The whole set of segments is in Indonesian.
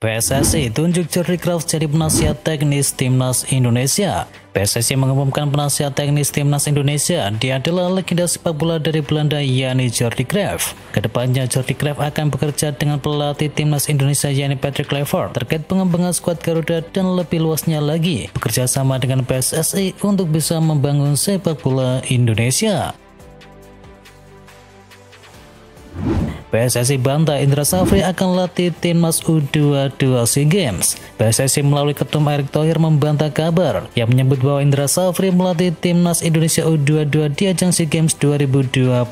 PSSI tunjuk Jordi Cruyff jadi penasihat teknis Timnas Indonesia. PSSI mengumumkan penasihat teknis Timnas Indonesia. Dia adalah legenda sepak bola dari Belanda, yakni Jordi Cruyff. Kedepannya Jordi Cruyff akan bekerja dengan pelatih Timnas Indonesia, yakni Patrick Kluivert, terkait pengembangan skuad Garuda dan lebih luasnya lagi bekerja sama dengan PSSI untuk bisa membangun sepak bola Indonesia. PSSI bantah Indra Safri akan latih Timnas U22 SEA Games. PSSI melalui Ketum Erick Thohir membantah kabar yang menyebut bahwa Indra Safri melatih Timnas Indonesia U22 di ajang SEA Games 2025.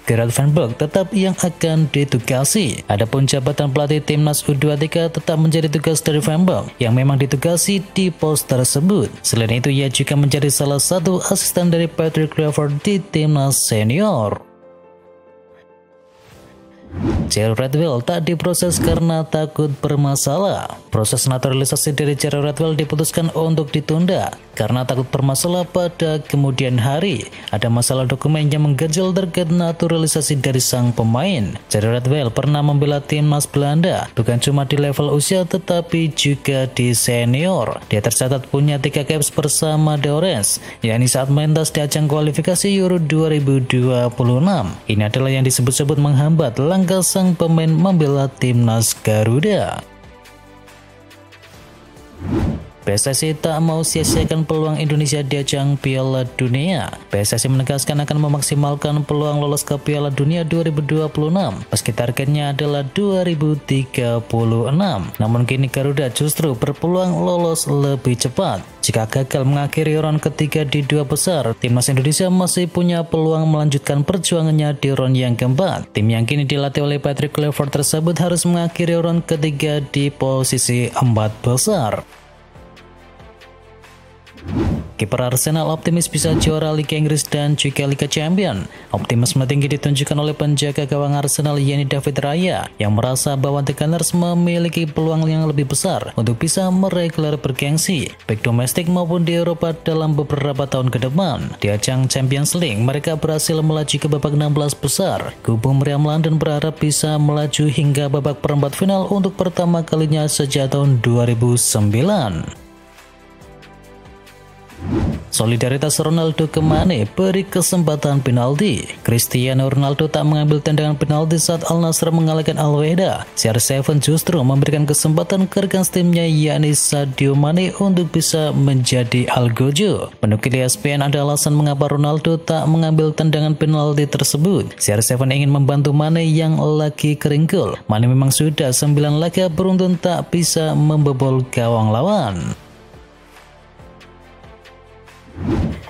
Gerard Van Berg tetap yang akan ditugasi. Adapun jabatan pelatih Timnas U23 tetap menjadi tugas dari Van Berg yang memang ditugasi di pos tersebut. Selain itu, ia juga menjadi salah satu asisten dari Patrick Kluivert di Timnas Senior. Jarrod Redwell tak diproses karena takut bermasalah. Proses naturalisasi dari Jarrod Redwell diputuskan untuk ditunda karena takut bermasalah pada kemudian hari. Ada masalah dokumen yang mengganjal terkait naturalisasi dari sang pemain. Jarrod Redwell pernah membela timnas Belanda, bukan cuma di level usia tetapi juga di senior. Dia tercatat punya 3 caps bersama The Orange, yakni saat mentas di ajang kualifikasi Euro 2026. Ini adalah yang disebut-sebut menghambat langkah sang pemain membela timnas Garuda. PSSI tak mau sia-siakan peluang Indonesia di ajang Piala Dunia. PSSI menegaskan akan memaksimalkan peluang lolos ke Piala Dunia 2026 meski targetnya adalah 2036. Namun kini Garuda justru berpeluang lolos lebih cepat. Jika gagal mengakhiri round ketiga di 2 besar, timnas Indonesia masih punya peluang melanjutkan perjuangannya di round yang keempat. Tim yang kini dilatih oleh Patrick Kluivert tersebut harus mengakhiri round ketiga di posisi 4 besar. Kiper Arsenal optimis bisa juara Liga Inggris dan juga Liga Champion. Optimisme tinggi ditunjukkan oleh penjaga gawang Arsenal, yakni David Raya, yang merasa bahwa The Gunners memiliki peluang yang lebih besar untuk bisa meraih gelar bergengsi, baik domestik maupun di Eropa dalam beberapa tahun ke depan. Di ajang Champions League, mereka berhasil melaju ke babak 16 besar. Kubu Meriam London berharap bisa melaju hingga babak perempat final untuk pertama kalinya sejak tahun 2009. Solidaritas Ronaldo ke Mane, beri kesempatan penalti. Cristiano Ronaldo tak mengambil tendangan penalti saat Al Nassr mengalahkan Al Wehda. CR7 justru memberikan kesempatan ke rekan timnya, yakni Sadio Mane, untuk bisa menjadi algojo. Menukil ESPN, ada alasan mengapa Ronaldo tak mengambil tendangan penalti tersebut. CR7 ingin membantu Mane yang lagi keringkul. Mane memang sudah 9 laga beruntun tak bisa membobol gawang lawan.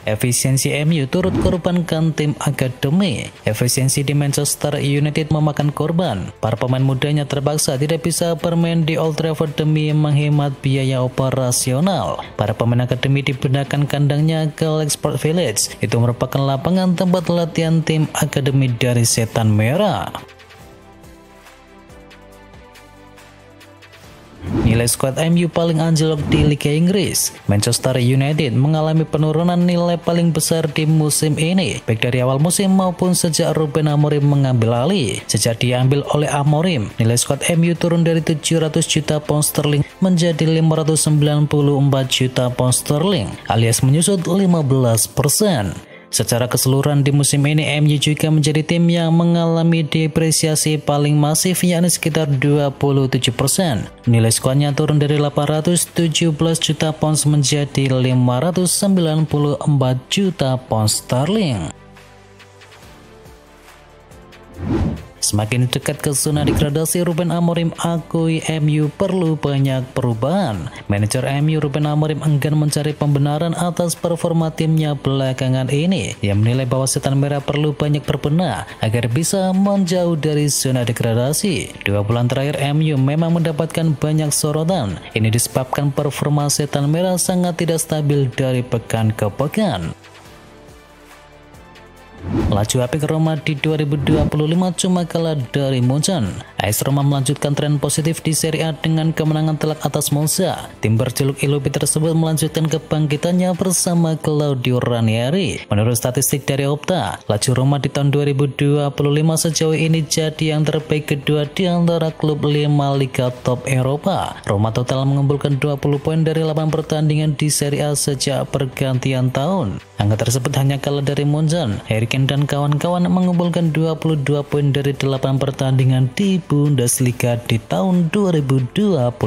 Efisiensi MU turut korbankan tim akademi. Efisiensi di Manchester United memakan korban. Para pemain mudanya terpaksa tidak bisa bermain di Old Trafford demi menghemat biaya operasional. Para pemain akademi dipindahkan kandangnya ke Lexford Village. Itu merupakan lapangan tempat latihan tim akademi dari Setan Merah. Nilai skuad MU paling anjlok di Liga Inggris. Manchester United mengalami penurunan nilai paling besar di musim ini, baik dari awal musim maupun sejak Ruben Amorim mengambil alih. Sejak diambil oleh Amorim, nilai skuad MU turun dari 700 juta pound sterling menjadi 594 juta pound sterling, alias menyusut 15%. Secara keseluruhan di musim ini, MU juga menjadi tim yang mengalami depresiasi paling masif, yakni sekitar 27%. Nilai skuadnya turun dari 817 juta pounds menjadi 594 juta pound sterling. Semakin dekat ke zona degradasi, Ruben Amorim akui MU perlu banyak perubahan. Manajer MU Ruben Amorim enggan mencari pembenaran atas performa timnya belakangan ini. Ia menilai bahwa Setan Merah perlu banyak berbenah agar bisa menjauh dari zona degradasi. 2 bulan terakhir MU memang mendapatkan banyak sorotan. Ini disebabkan performa Setan Merah sangat tidak stabil dari pekan ke pekan. Laju apik Roma di 2025 cuma kalah dari Munchen. AS Roma melanjutkan tren positif di Serie A dengan kemenangan telak atas Monza. Tim berjuluk Ilupi tersebut melanjutkan kebangkitannya bersama Claudio Ranieri. Menurut statistik dari Opta, laju Roma di tahun 2025 sejauh ini jadi yang terbaik kedua di antara klub 5 liga top Eropa. Roma total mengumpulkan 20 poin dari 8 pertandingan di Serie A sejak pergantian tahun. Angka tersebut hanya kalah dari Munchen. Harry Kane dan kawan-kawan mengumpulkan 22 poin dari 8 pertandingan di Bundesliga di tahun 2025.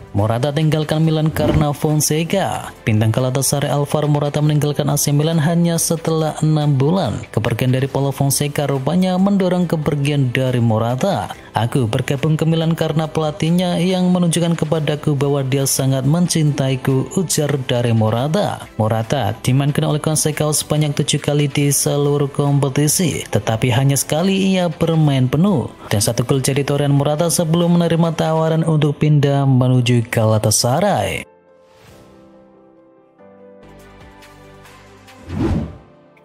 Morata tinggalkan Milan karena Fonseca. Bintang Galatasaray Alvaro Morata meninggalkan AC Milan hanya setelah 6 bulan. Kepergian dari Paulo Fonseca rupanya mendorong kepergian dari Morata. Aku bergabung ke Milan karena pelatihnya yang menunjukkan kepadaku bahwa dia sangat mencintaiku, ujar dari Morata. Morata dimainkan oleh Fonseca sebanyak 7 kali di seluruh kompetisi, tetapi hanya sekali ia bermain penuh. Dan 1 gol jadi torehan Morata sebelum menerima tawaran untuk pindah menuju Galatasaray.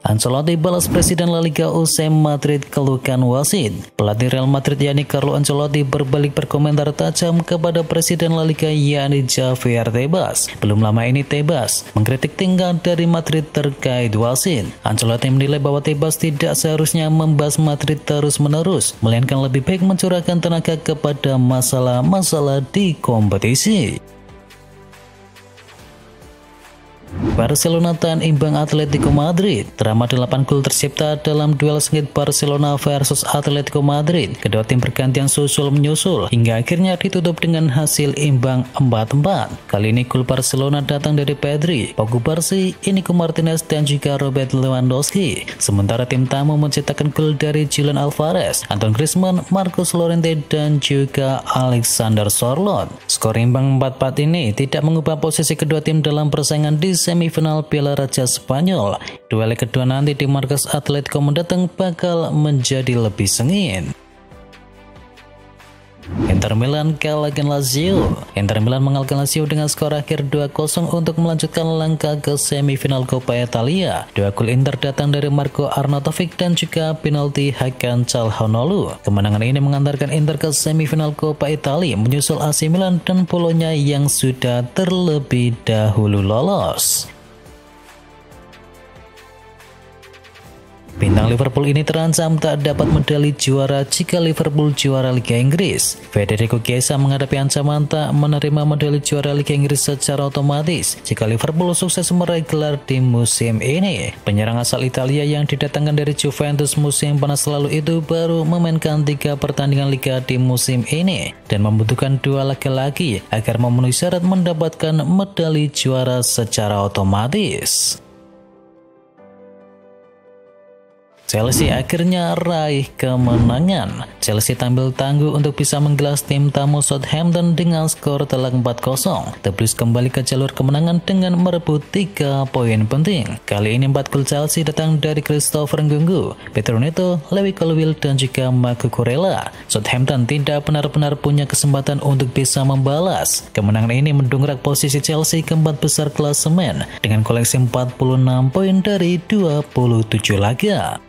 Ancelotti balas Presiden La Liga usai Madrid keluhkan wasit. Pelatih Real Madrid yakni Carlo Ancelotti berbalik berkomentar tajam kepada Presiden La Liga yakni Javier Tebas. Belum lama ini Tebas mengkritik tingkah dari Madrid terkait wasit. Ancelotti menilai bahwa Tebas tidak seharusnya membahas Madrid terus-menerus, melainkan lebih baik mencurahkan tenaga kepada masalah-masalah di kompetisi. Barcelona tahan imbang Atletico Madrid. Drama 8 gol tercipta dalam duel sengit Barcelona versus Atletico Madrid. Kedua tim bergantian susul-menyusul hingga akhirnya ditutup dengan hasil imbang 4-4. Kali ini gol Barcelona datang dari Pedri, Pau Cubarsí, Inigo Martinez dan juga Robert Lewandowski. Sementara tim tamu mencetakkan gol dari Julian Alvarez, Antoine Griezmann, Marcos Llorente dan juga Alexander Sørloth. Skor imbang 4-4 ini tidak mengubah posisi kedua tim dalam persaingan di semifinal Piala Raja Spanyol. Duel kedua nanti di markas Atletico mendatang bakal menjadi lebih sengit. Inter Milan kalahkan Lazio. Inter Milan mengalahkan Lazio dengan skor akhir 2-0 untuk melanjutkan langkah ke semifinal Coppa Italia. 2 gol Inter datang dari Marco Arnautovic dan juga penalti Hakan Calhanoglu. Kemenangan ini mengantarkan Inter ke semifinal Coppa Italia menyusul AC Milan dan Polonia yang sudah terlebih dahulu lolos. Bintang Liverpool ini terancam tak dapat medali juara jika Liverpool juara Liga Inggris. Federico Chiesa menghadapi ancaman tak menerima medali juara Liga Inggris secara otomatis jika Liverpool sukses meraih gelar di musim ini. Penyerang asal Italia yang didatangkan dari Juventus musim panas lalu itu baru memainkan 3 pertandingan Liga di musim ini dan membutuhkan 2 laga lagi agar memenuhi syarat mendapatkan medali juara secara otomatis. Chelsea akhirnya raih kemenangan. Chelsea tampil tangguh untuk bisa menggelas tim tamu Southampton dengan skor telak 4-0. The Blues kembali ke jalur kemenangan dengan merebut 3 poin penting. Kali ini 4 gol Chelsea datang dari Christopher Nkunku, Pedro Neto, Levi Colwill dan juga Marco Kurela. Southampton tidak benar-benar punya kesempatan untuk bisa membalas. Kemenangan ini mendongkrak posisi Chelsea ke 4 besar klasemen dengan koleksi 46 poin dari 27 laga.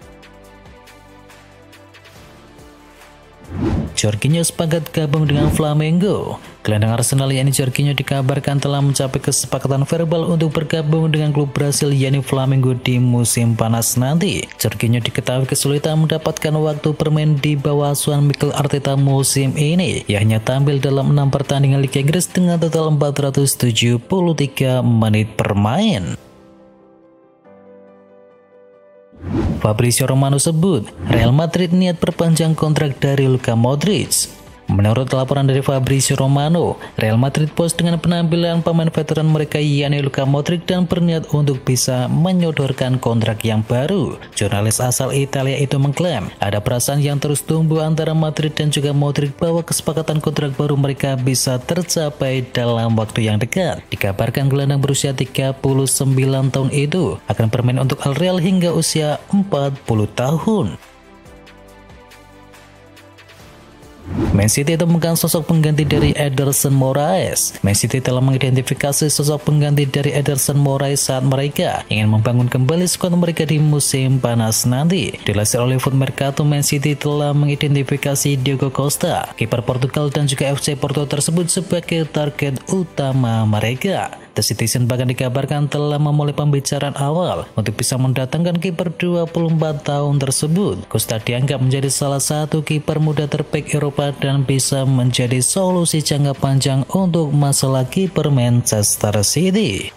Jorginho sepakat gabung dengan Flamengo. Gelandang Arsenal yakni Jorginho dikabarkan telah mencapai kesepakatan verbal untuk bergabung dengan klub Brasil yakni Flamengo di musim panas nanti. Jorginho diketahui kesulitan mendapatkan waktu bermain di bawah asuhan Mikel Arteta musim ini. Ia hanya tampil dalam 6 pertandingan Liga Inggris dengan total 473 menit bermain. Fabrizio Romano sebut Real Madrid niat perpanjang kontrak dari Luka Modric. Menurut laporan dari Fabrizio Romano, Real Madrid puas dengan penampilan pemain veteran mereka yakni Luka Modric dan berniat untuk bisa menyodorkan kontrak yang baru. Jurnalis asal Italia itu mengklaim ada perasaan yang terus tumbuh antara Madrid dan juga Modric bahwa kesepakatan kontrak baru mereka bisa tercapai dalam waktu yang dekat. Dikabarkan gelandang berusia 39 tahun itu akan bermain untuk Al Real hingga usia 40 tahun. Man City temukan sosok pengganti dari Ederson Moraes. Man City telah mengidentifikasi sosok pengganti dari Ederson Moraes saat mereka ingin membangun kembali skuad mereka di musim panas nanti. Dilansir oleh Foot Mercato, Man City telah mengidentifikasi Diogo Costa, kiper Portugal dan juga FC Porto tersebut sebagai target utama mereka. The Citizen bahkan dikabarkan telah memulai pembicaraan awal untuk bisa mendatangkan kiper 24 tahun tersebut. Costa dianggap menjadi salah satu kiper muda terbaik Eropa dan bisa menjadi solusi jangka panjang untuk masalah kiper Manchester City.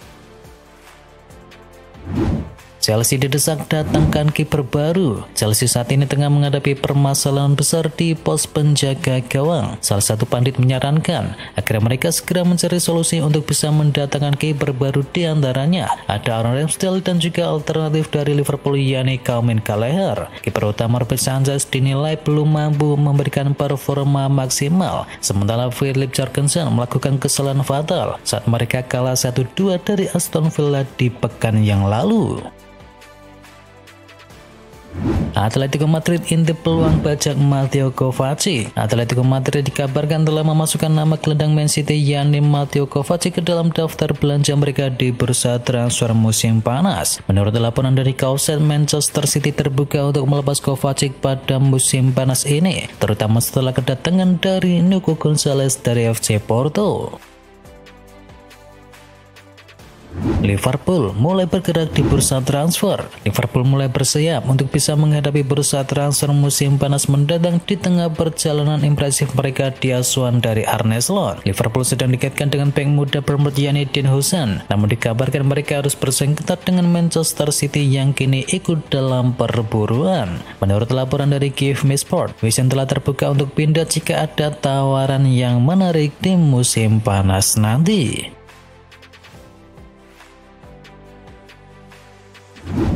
Chelsea didesak datangkan kiper baru. Chelsea saat ini tengah menghadapi permasalahan besar di pos penjaga gawang. Salah satu pandit menyarankan agar mereka segera mencari solusi untuk bisa mendatangkan kiper baru, di antaranya ada Aaron Ramsdale dan juga alternatif dari Liverpool yakni Calvin Gallagher. Kiper utama Robert Sanchez dinilai belum mampu memberikan performa maksimal, sementara Philip Jorgensen melakukan kesalahan fatal saat mereka kalah 1-2 dari Aston Villa di pekan yang lalu. Atletico Madrid intip peluang bajak Mateo Kovacic. Atletico Madrid dikabarkan telah memasukkan nama gelandang Man City yakni Mateo Kovacic ke dalam daftar belanja mereka di bursa transfer musim panas. Menurut laporan dari Kauset, Manchester City terbuka untuk melepas Kovacic pada musim panas ini, terutama setelah kedatangan dari Nico Gonzalez dari FC Porto. Liverpool mulai bergerak di bursa transfer. Liverpool mulai bersiap untuk bisa menghadapi bursa transfer musim panas mendatang di tengah perjalanan impresif mereka di asuhan dari Arne Slot. Liverpool sedang dikaitkan dengan bek muda Bournemouth yakni Dean Huijsen, namun dikabarkan mereka harus bersaing ketat dengan Manchester City yang kini ikut dalam perburuan. Menurut laporan dari Give Me Sport, Huijsen telah terbuka untuk pindah jika ada tawaran yang menarik di musim panas nanti.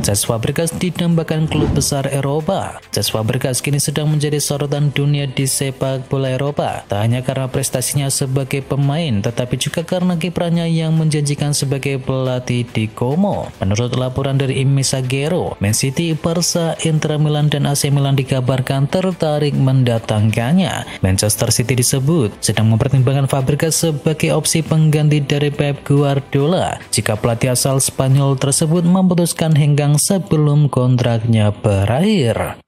Cesc Fabregas didambakan klub besar Eropa. Cesc Fabregas kini sedang menjadi sorotan dunia di sepak bola Eropa, tak hanya karena prestasinya sebagai pemain, tetapi juga karena kiprahnya yang menjanjikan sebagai pelatih di Como. Menurut laporan dari Il Messaggero, Man City, Barca, Inter Milan, dan AC Milan dikabarkan tertarik mendatangkannya. Manchester City disebut sedang mempertimbangkan Fabregas sebagai opsi pengganti dari Pep Guardiola jika pelatih asal Spanyol tersebut memutuskan henggang sebelum kontraknya berakhir.